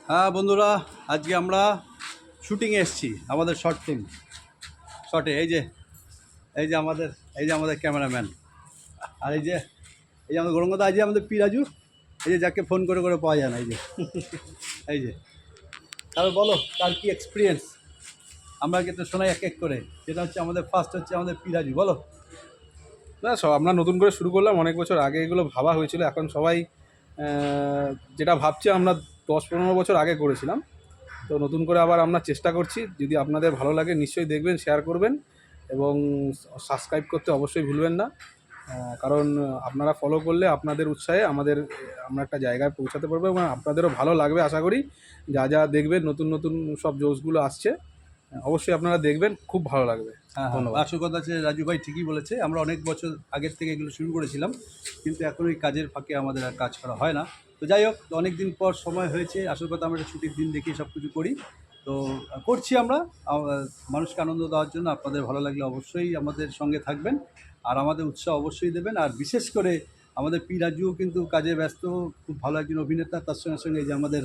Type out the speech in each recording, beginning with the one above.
হ্যাঁ বন্ধুরা, আজকে আমরা শুটিংয়ে এসেছি আমাদের শর্ট ফিল্ম শর্টে। এই যে আমাদের ক্যামেরাম্যান, আর এই যে আমাদের গৌরঙ্গদা, আজ আমাদের পিরাজু, এই যে যাকে ফোন করে করে পাওয়া যায় না, এই যে তাহলে বলো তার কি এক্সপিরিয়েন্স, আমরা কিন্তু শোনাই এক এক করে। যেটা হচ্ছে আমাদের ফার্স্ট হচ্ছে আমাদের পিরাজু, বলো। না, আমরা নতুন করে শুরু করলাম। অনেক বছর আগে এগুলো ভাবা হয়েছিল। এখন সবাই যেটা ভাবছি আমরা 10-15 বছর আগে করেছিলাম। তো নতুন করে আবার আমরা চেষ্টা করছি। যদি আপনাদের ভালো লাগে নিশ্চয়ই দেখবেন, শেয়ার করবেন এবং সাবস্ক্রাইব করতে অবশ্যই ভুলবেন না। কারণ আপনারা ফলো করলে আপনাদের উৎসাহে আমরা একটা জায়গায় পৌঁছাতে পারবো এবং আপনাদেরও ভালো লাগবে আশা করি। যা যা দেখবেন নতুন নতুন সব জোসগুলো আসছে, অবশ্যই আপনারা দেখবেন, খুব ভালো লাগবে। হ্যাঁ, ধন্যবাদ। আসল কথা হচ্ছে রাজু ভাই ঠিকই বলেছে, আমরা অনেক বছর আগের থেকে এগুলো শুরু করেছিলাম, কিন্তু এখন ওই কাজের ফাঁকে আমাদের আর কাজ করা হয় না। তো যাই হোক, অনেক দিন পর সময় হয়েছে। আসল কথা আমরা একটা ছুটির দিন দেখে সব কিছু করি, তো করছি আমরা মানুষকে আনন্দ দেওয়ার জন্য। আপনাদের ভালো লাগলে অবশ্যই আমাদের সঙ্গে থাকবেন আর আমাদের উৎসাহ অবশ্যই দেবেন। আর বিশেষ করে আমাদের পি রাজুও কিন্তু কাজে ব্যস্ত, খুব ভালো একজন অভিনেতা। তার সঙ্গে সঙ্গে এই যে আমাদের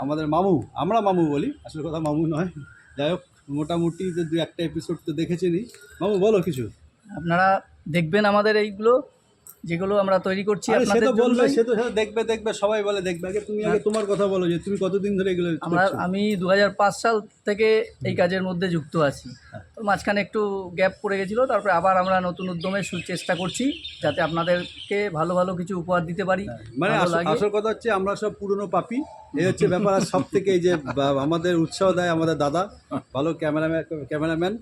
আমাদের মামু, আমরা মামু বলি, আসল কথা মামু নয়। যাই হোক, মোটামুটি যে দু একটা এপিসোড তো দেখেছেনই। মামু বলো কিছু। আপনারা দেখবেন আমাদের এইগুলো যেগুলো আমরা তৈরি করছি আরে সে আপনাদের তো বলবে, জন্যই। সে তো দেখবে দেখবে, সবাই বলে দেখবে। আগে তুমি আগে তোমার কথা বলো, যে তুমি কতদিন ধরে এগুলো করছো? আমি 2005 সাল থেকে এই কাজের মধ্যে যুক্ত আছি। তো মাঝখানে একটু গ্যাপ পড়ে গেছিলো, তারপরে আবার আমরা নতুন উদ্যমে চেষ্টা করছি যাতে আপনাদেরকে ভালো ভালো কিছু উপহার দিতে পারি। মানে ভালো লাগে। আসল কথা হচ্ছে আমরা সব পুরনো পাপি, এই হচ্ছে ব্যাপার। আর সব থেকে এই যে আমাদের উৎসাহ দেয় আমাদের দাদা, ভালো ক্যামেরাম্যান,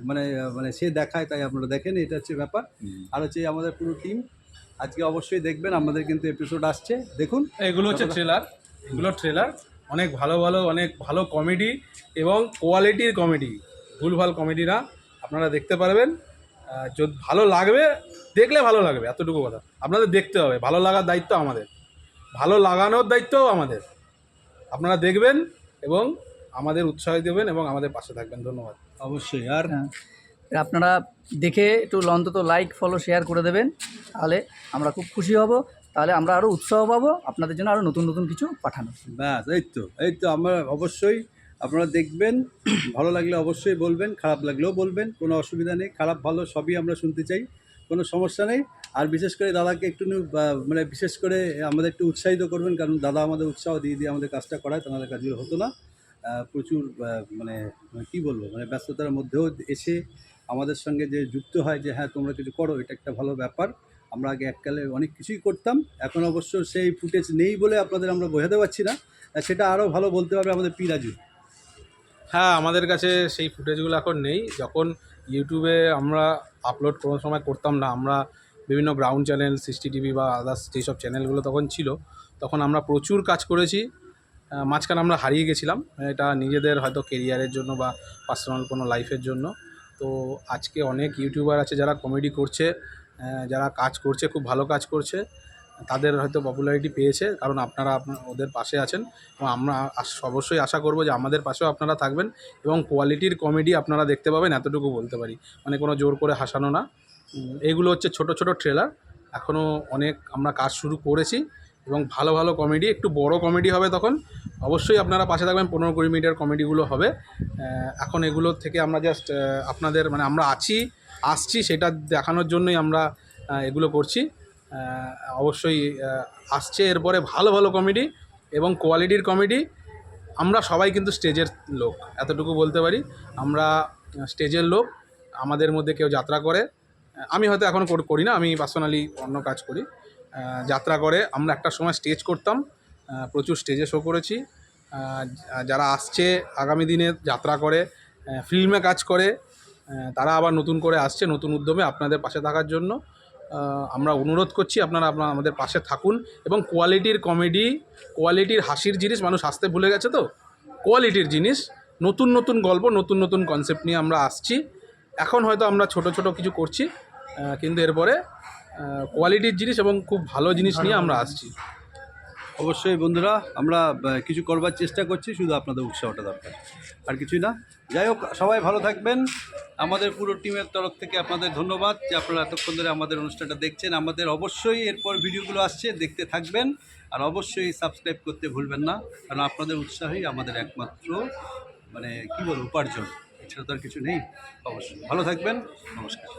মানে মানে সে দেখায়, তাই আপনারা দেখেন, এটা হচ্ছে ব্যাপার। আর হচ্ছে আমাদের পুরো টিম আজকে অবশ্যই দেখবেন। আমাদের কিন্তু এপিসোড আসছে, দেখুন। এগুলো হচ্ছে ট্রেলার। অনেক ভালো ভালো, অনেক ভালো কমেডি এবং কোয়ালিটির কমেডি, ভুলভাল কমেডি না। আপনারা দেখতে পারবেন। যদি ভালো লাগবে, দেখলে ভালো লাগবে, এতটুকু কথা। আপনাদের দেখতে হবে, ভালো লাগার দায়িত্ব আমাদের, ভালো লাগানোর দায়িত্বও আমাদের। আপনারা দেখবেন এবং আমাদের উৎসাহ দেবেন এবং আমাদের পাশে থাকবেন। ধন্যবাদ। অবশ্যই। আর হ্যাঁ, আপনারা দেখে একটু অন্তত লাইক, ফলো, শেয়ার করে দেবেন, তাহলে আমরা খুব খুশি হব। তাহলে আমরা আরও উৎসাহ পাবো আপনাদের জন্য আরও নতুন নতুন কিছু পাঠানো। ব্যাস, এই তো আমরা অবশ্যই, আপনারা দেখবেন। ভালো লাগলে অবশ্যই বলবেন, খারাপ লাগলেও বলবেন, কোনো অসুবিধা নেই। খারাপ ভালো সবই আমরা শুনতে চাই, কোনো সমস্যা নেই। আর বিশেষ করে দাদাকে একটু মানে বিশেষ করে আমাদের একটু উৎসাহিত করবেন, কারণ দাদা আমাদের উৎসাহ দিয়ে দিয়ে আমাদের কাজটা করায়, তাহলে কাজগুলো হতো না। প্রচুর মানে কী বলবো, মানে ব্যস্ততার মধ্যেও এসে আমাদের সঙ্গে যে যুক্ত হয়, যে হ্যাঁ তোমরা কিছু করো, এটা একটা ভালো ব্যাপার। আমরা আগে এককালে অনেক কিছুই করতাম, এখন অবশ্য সেই ফুটেজ নেই বলে আপনাদের আমরা বোঝাতে পারছি না। সেটা আরও ভালো বলতে পারবে আমাদের পি রাজু। হ্যাঁ, আমাদের কাছে সেই ফুটেজগুলো এখন নেই। যখন ইউটিউবে আমরা আপলোড কোনো সময় করতাম না, আমরা বিভিন্ন গ্রাউন্ড চ্যানেল, সিক্সটি টিভি বা আদার্স যেসব চ্যানেলগুলো তখন ছিল, তখন আমরা প্রচুর কাজ করেছি। মাঝখানে আমরা হারিয়ে গেছিলাম, এটা নিজেদের হয়তো কেরিয়ারের জন্য বা পার্সোনাল কোনো লাইফের জন্য। তো আজকে অনেক ইউটিউবার আছে যারা কমেডি করছে, যারা কাজ করছে, খুব ভালো কাজ করছে। তাদের হয়তো পপুলারিটি পেয়েছে কারণ আপনারা ওদের পাশে আছেন, এবং আমরা অবশ্যই আশা করব যে আমাদের পাশেও আপনারা থাকবেন এবং কোয়ালিটির কমেডি আপনারা দেখতে পাবেন, এতটুকু বলতে পারি। মানে কোনো জোর করে হাসানো না। এইগুলো হচ্ছে ছোট ছোট ট্রেলার। এখনও অনেক আমরা কাজ শুরু করেছি এবং ভালো ভালো কমেডি, একটু বড় কমেডি হবে তখন। অবশ্যই আপনারা পাশে থাকবেন। 15-20 মিনিটের কমেডিগুলো হবে। এখন এগুলো থেকে আমরা জাস্ট আপনাদের, মানে আমরা আসছি সেটা দেখানোর জন্যই আমরা এগুলো করছি। অবশ্যই আসছে এরপরে ভালো ভালো কমেডি এবং কোয়ালিটির কমেডি। আমরা সবাই কিন্তু স্টেজের লোক, এতটুকু বলতে পারি। আমরা স্টেজের লোক। আমাদের মধ্যে কেউ যাত্রা করে, আমি হয়তো এখন করি না, আমি পার্সোনালি অন্য কাজ করি। যাত্রা করে, আমরা একটা সময় স্টেজ করতাম, প্রচুর স্টেজে শো করেছি। যারা আসছে আগামী দিনে যাত্রা করে, ফিল্মে কাজ করে, তারা আবার নতুন করে আসছে নতুন উদ্যমে আপনাদের পাশে থাকার জন্য। আমরা অনুরোধ করছি আপনারা আমাদের পাশে থাকুন এবং কোয়ালিটির কমেডি, কোয়ালিটির হাসির জিনিস, মানুষ হাসতে ভুলে গেছে, তো কোয়ালিটির জিনিস, নতুন নতুন গল্প, নতুন নতুন কনসেপ্ট নিয়ে আমরা আসছি। এখন হয়তো আমরা ছোট ছোট কিছু করছি, কিন্তু এরপরে কোয়ালিটির জিনিস এবং খুব ভালো জিনিস নিয়ে আমরা আসছি। অবশ্যই বন্ধুরা, আমরা কিছু করবার চেষ্টা করছি, শুধু আপনাদের উৎসাহটা দরকার, আর কিছুই না। যাই হোক, সবাই ভালো থাকবেন। আমাদের পুরো টিমের তরফ থেকে আপনাদের ধন্যবাদ যে আপনারা এতক্ষণ ধরে আমাদের অনুষ্ঠানটা দেখছেন। আমাদের অবশ্যই এরপর ভিডিওগুলো আসছে, দেখতে থাকবেন। আর অবশ্যই সাবস্ক্রাইব করতে ভুলবেন না, কারণ আপনাদের উৎসাহই আমাদের একমাত্র মানে কী বলবো উপার্জন, এছাড়া তো আর কিছু নেই। অবশ্যই ভালো থাকবেন, নমস্কার।